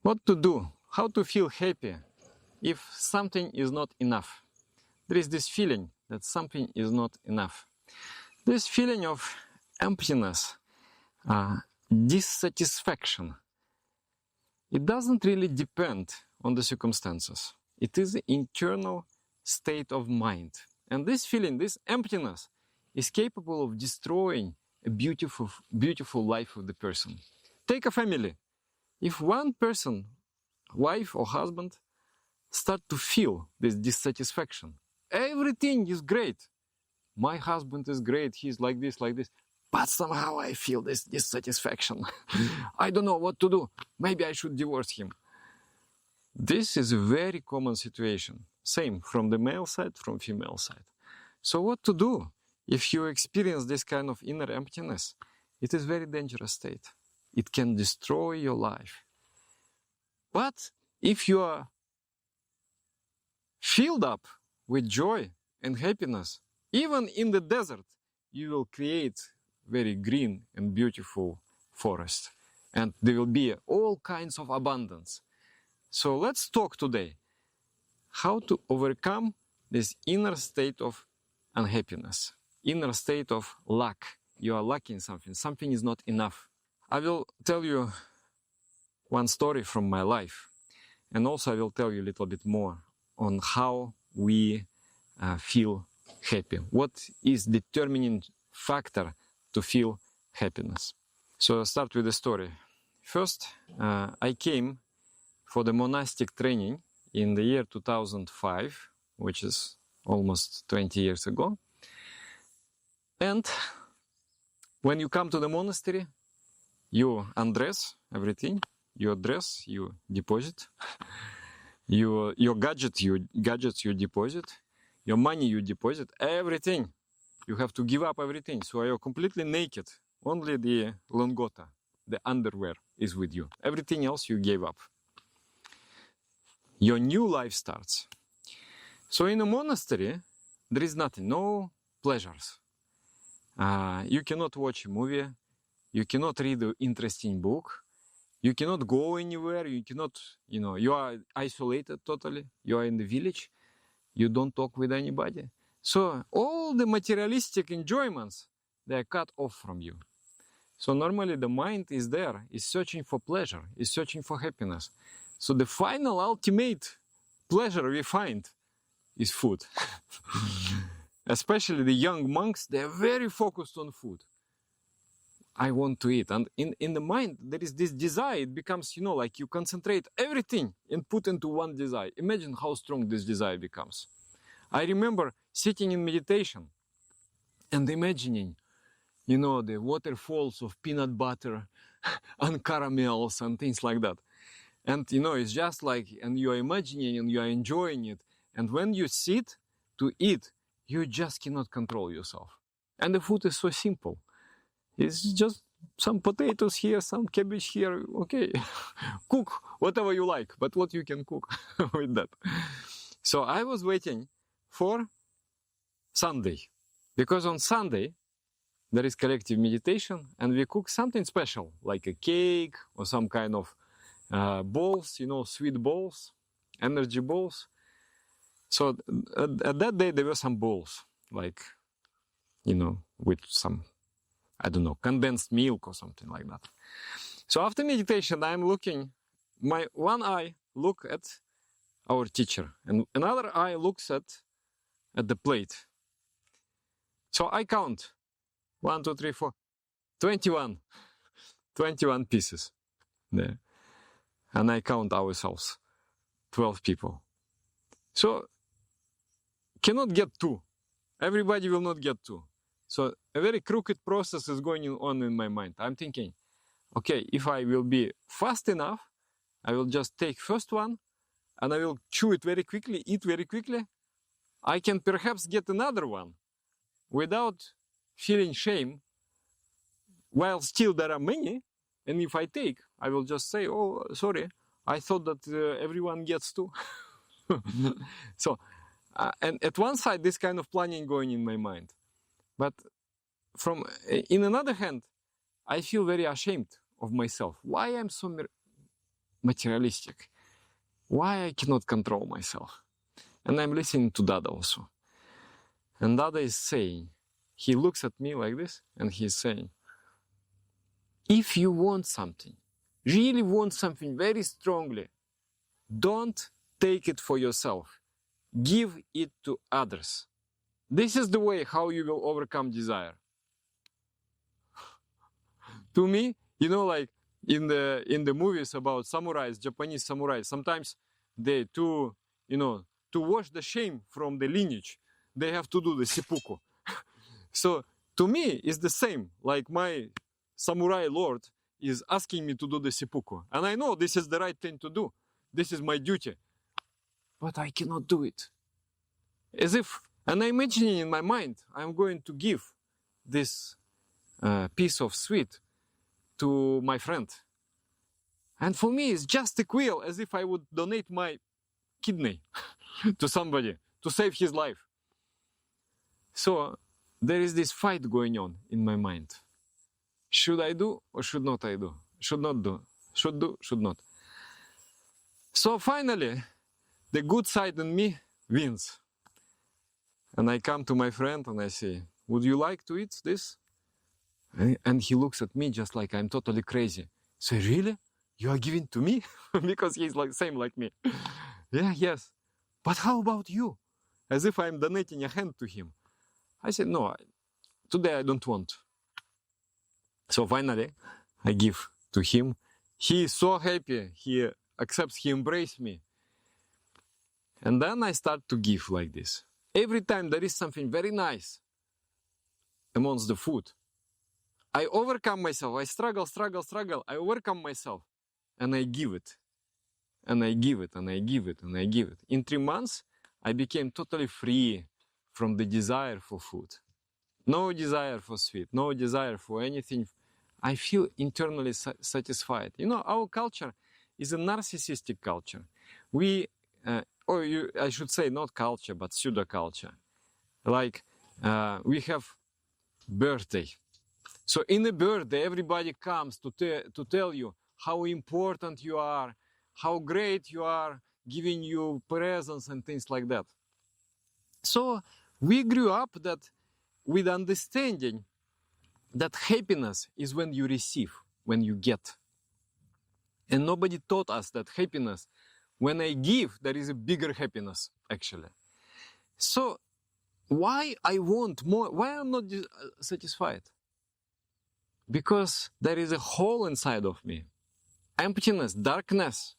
What to do? How to feel happy if something is not enough? There is this feeling that something is not enough. This feeling of emptiness, dissatisfaction, it doesn't really depend on the circumstances. It is the internal state of mind. And this feeling, this emptiness, is capable of destroying a beautiful, beautiful life of the person. Take a family. If one person, wife or husband, start to feel this dissatisfaction, everything is great. My husband is great, he's like this, but somehow I feel this dissatisfaction. I don't know what to do. Maybe I should divorce him. This is a very common situation. Same from the male side, from female side. So what to do if you experience this kind of inner emptiness? It is a very dangerous state. It can destroy your life. But if you are filled up with joy and happiness, even in the desert, you will create very green and beautiful forest. And there will be all kinds of abundance. So let's talk today how to overcome this inner state of unhappiness, inner state of lack. You are lacking something, something is not enough. I will tell you one story from my life, and also I will tell you a little bit more on how we feel happy. What is determining factor to feel happiness? So I'll start with the story. First, I came for the monastic training in the year 2005, which is almost 20 years ago. And when you come to the monastery, you undress everything, you dress, you deposit, your gadgets you deposit, your money you deposit, everything. You have to give up everything. So you're completely naked. Only the longota, the underwear, is with you. Everything else you gave up. Your new life starts. So in a monastery, there is nothing, no pleasures. You cannot watch a movie. You cannot read an interesting book. You cannot go anywhere. You cannot, you are isolated totally. You are in the village. You don't talk with anybody. So all the materialistic enjoyments, they are cut off from you. So normally the mind is there, is searching for pleasure, is searching for happiness. So the final ultimate pleasure we find is food. Especially the young monks, they are very focused on food. I want to eat. And in the mind, there is this desire. It becomes, like you concentrate everything and put into one desire. Imagine how strong this desire becomes. I remember sitting in meditation and imagining, the waterfalls of peanut butter and caramels and things like that. And, it's just like, and you are imagining and you are enjoying it. And when you sit to eat, you just cannot control yourself. And the food is so simple. It's just some potatoes here, some cabbage here. Okay, cook whatever you like, but what you can cook with that. So I was waiting for Sunday, because on Sunday there is collective meditation and we cook something special, like a cake or some kind of balls, sweet balls, energy balls. So at that day there were some balls, like, with some, I don't know, condensed milk or something like that. So after meditation, I'm looking, my one eye look at our teacher and another eye looks at the plate. So I count 1, 2, 3, 4, 21 pieces there. And I count ourselves, 12 people. So cannot get 2. Everybody will not get 2. So a very crooked process is going on in my mind. I'm thinking, okay, if I will be fast enough, I will just take first one and I will chew it very quickly, eat very quickly. I can perhaps get another one without feeling shame, while still there are many. And if I take, I will just say, oh, sorry, I thought that everyone gets 2. So, and at one side, this kind of planning going in my mind. But in another hand, I feel very ashamed of myself. Why I'm so materialistic. Why I cannot control myself? And I'm listening to Dada also. And Dada is saying, he looks at me like this, and he's saying, if you want something, really want something very strongly, don't take it for yourself. Give it to others. This is the way how you will overcome desire. To me, like in the movies about samurais, Japanese samurais, sometimes they to wash the shame from the lineage, they have to do the seppuku. So to me, it's the same. Like my samurai lord is asking me to do the seppuku, and I know this is the right thing to do. This is my duty, but I cannot do it. And I'm imagining in my mind, I'm going to give this piece of sweet to my friend. And for me, it's just equal as if I would donate my kidney to somebody to save his life. So there is this fight going on in my mind. Should I do or should not I do? Should not do. Should do, should not. So finally, the good side in me wins. And I come to my friend and I say, would you like to eat this? And he looks at me just like I'm totally crazy. So really? You are giving to me? Because he's like same like me. Yeah, yes. But how about you? As if I'm donating a hand to him. I said, no, today I don't want. So finally, I give to him. He is so happy. He accepts, he embraces me. And then I start to give like this. Every time there is something very nice amongst the food, I overcome myself. I struggle. I overcome myself. And I give it. And I give it, and I give it, and I give it. In 3 months, I became totally free from the desire for food. No desire for sweet, no desire for anything. I feel internally satisfied. Our culture is a narcissistic culture. I should say not culture, but pseudo-culture. Like, we have birthday. So in a birthday, everybody comes to tell you how important you are, how great you are, giving you presents and things like that. So we grew up with understanding that happiness is when you receive, when you get. And nobody taught us that happiness, when I give, there is a bigger happiness, actually. So why I want more? Why I'm not satisfied? Because there is a hole inside of me. Emptiness, darkness.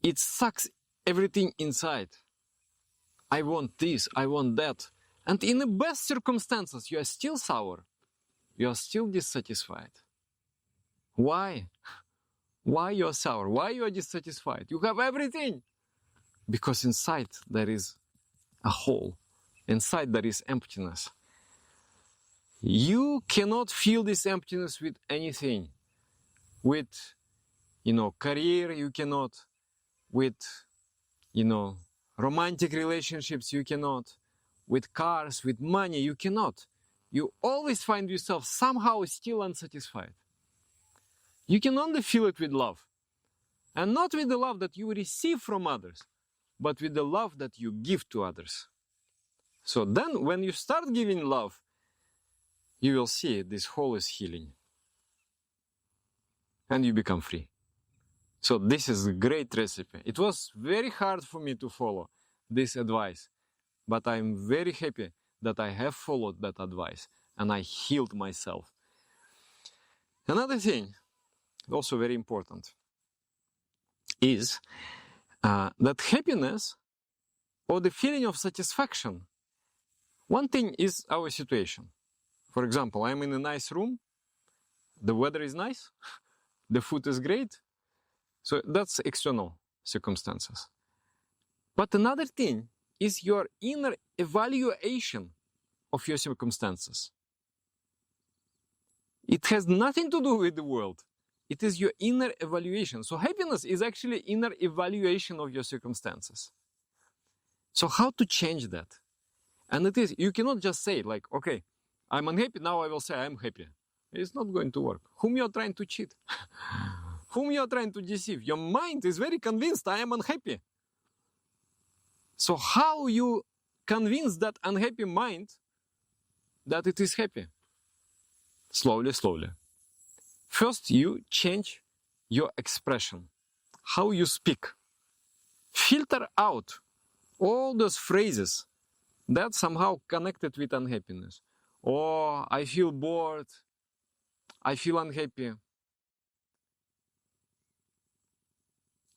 It sucks everything inside. I want this, I want that. And in the best circumstances, you are still sour. You are still dissatisfied. Why? Why you are sour? Why you are dissatisfied? You have everything. Because inside there is a hole. Inside there is emptiness. You cannot fill this emptiness with anything. With, career, you cannot. With, romantic relationships, you cannot. With cars, with money, you cannot. You always find yourself somehow still unsatisfied. You can only fill it with love. And not with the love that you receive from others, but with the love that you give to others. So then, when you start giving love, you will see this hole is healing. And you become free. So this is a great recipe. It was very hard for me to follow this advice. But I'm very happy that I have followed that advice. And I healed myself. Another thing, also very important, is that happiness or the feeling of satisfaction, one thing is our situation. For example, I'm in a nice room, the weather is nice, the food is great, so that's external circumstances. But another thing is your inner evaluation of your circumstances. It has nothing to do with the world. It is your inner evaluation. So happiness is actually inner evaluation of your circumstances. So how to change that? And it is, you cannot just say like, okay, I'm unhappy, now I will say I'm happy. It's not going to work. Whom you are trying to cheat? whom you are trying to deceive? Your mind is very convinced I am unhappy. So how you convince that unhappy mind that it is happy? Slowly, slowly. First, you change your expression, how you speak. Filter out all those phrases that somehow connected with unhappiness. Oh, I feel bored. I feel unhappy.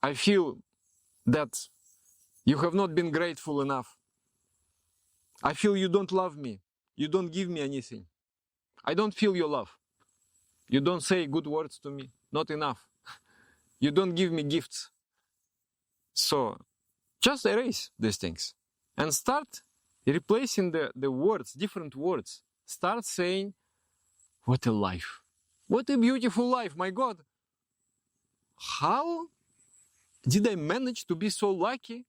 I feel that you have not been grateful enough. I feel you don't love me. You don't give me anything. I don't feel your love. You don't say good words to me. Not enough. You don't give me gifts. So just erase these things and start replacing the words, different words. Start saying, what a life. What a beautiful life, my God. How did I manage to be so lucky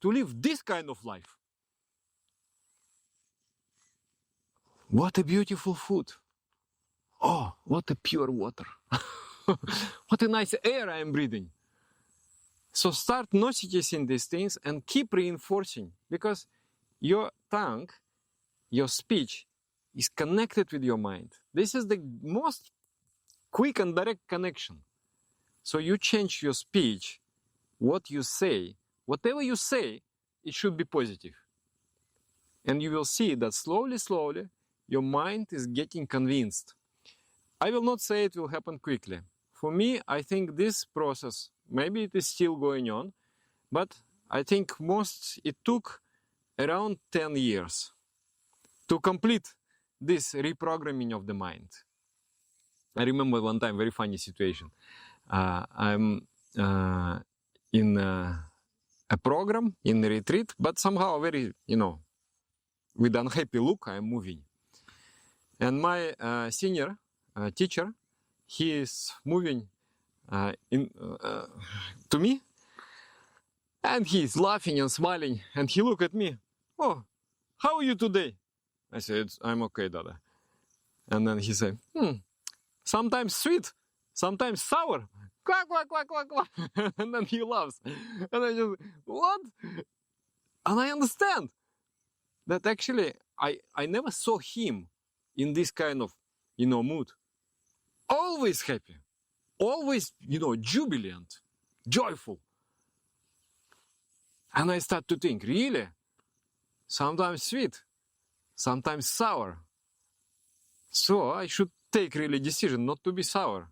to live this kind of life? What a beautiful food. Oh, what a pure water. What a nice air I am breathing. So start noticing these things and keep reinforcing, because your tongue, your speech is connected with your mind. This is the most quick and direct connection. So you change your speech, what you say, whatever you say, it should be positive. And you will see that slowly, slowly, your mind is getting convinced. I will not say it will happen quickly. For me, I think this process, maybe it is still going on, but I think it took around 10 years to complete this reprogramming of the mind. I remember one time, very funny situation. I'm in a program, in a retreat, but somehow very, with unhappy look, I'm moving. And my senior teacher, he is moving to me, and he is laughing and smiling, and he looked at me. Oh, how are you today? I said, I'm okay, Dada. And then he said, sometimes sweet, sometimes sour. Quack, quack, quack, quack, quack. And then he laughs. And I just, what? And I understand that actually I never saw him in this kind of, mood. Always happy. Always, jubilant, joyful. And I start to think, really? Sometimes sweet, sometimes sour. So I should take really decision not to be sour.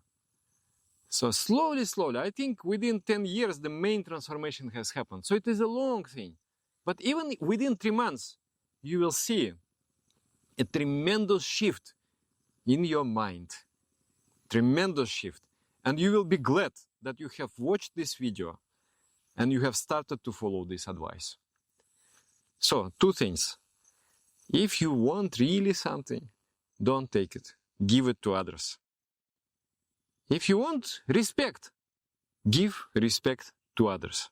So slowly, slowly, I think within 10 years, the main transformation has happened. So it is a long thing. But even within 3 months, you will see a tremendous shift in your mind. Tremendous shift. And you will be glad that you have watched this video and you have started to follow this advice. So, 2 things. If you want really something, don't take it. Give it to others. If you want respect, give respect to others.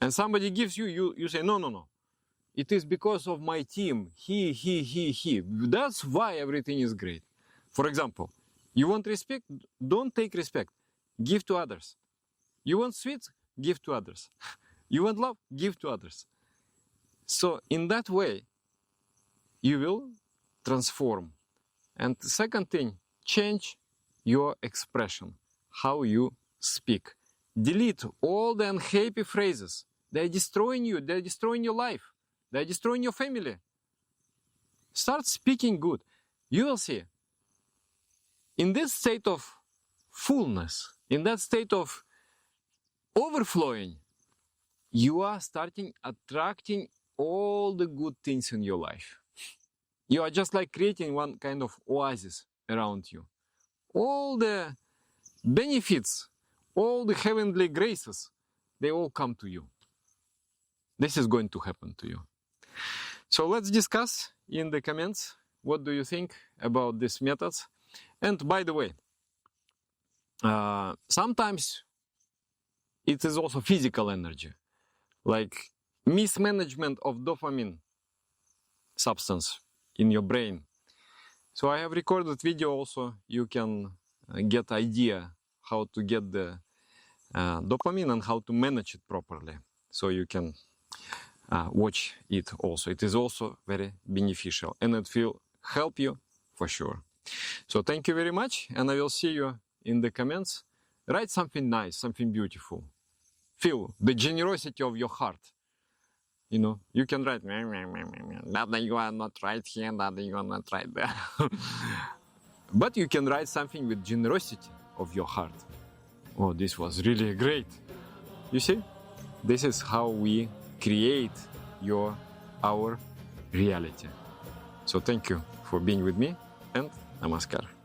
And somebody gives you, you say, no. It is because of my team. He. That's why everything is great. For example, you want respect? Don't take respect. Give to others. You want sweets? Give to others. You want love? Give to others. So in that way, you will transform. And the second thing, change your expression, how you speak. Delete all the unhappy phrases. They're destroying you. They're destroying your life. They're destroying your family. Start speaking good. You will see. In this state of fullness, in that state of overflowing, you are starting attracting all the good things in your life. You are just like creating one kind of oasis around you. All the benefits, all the heavenly graces, they all come to you. This is going to happen to you. So let's discuss in the comments, what do you think about these methods? And by the way, sometimes it is also physical energy, like mismanagement of dopamine substance in your brain. So I have recorded video also. You can get idea how to get the dopamine and how to manage it properly. So you can watch it also. It is also very beneficial and it will help you for sure. So thank you very much, and I will see you in the comments. Write something nice, something beautiful. Feel the generosity of your heart. You know, you can write, Dada, you are not right here, Dada, you are not right there. But you can write something with generosity of your heart. Oh, this was really great. You see, this is how we create our reality. So thank you for being with me, and namaskar.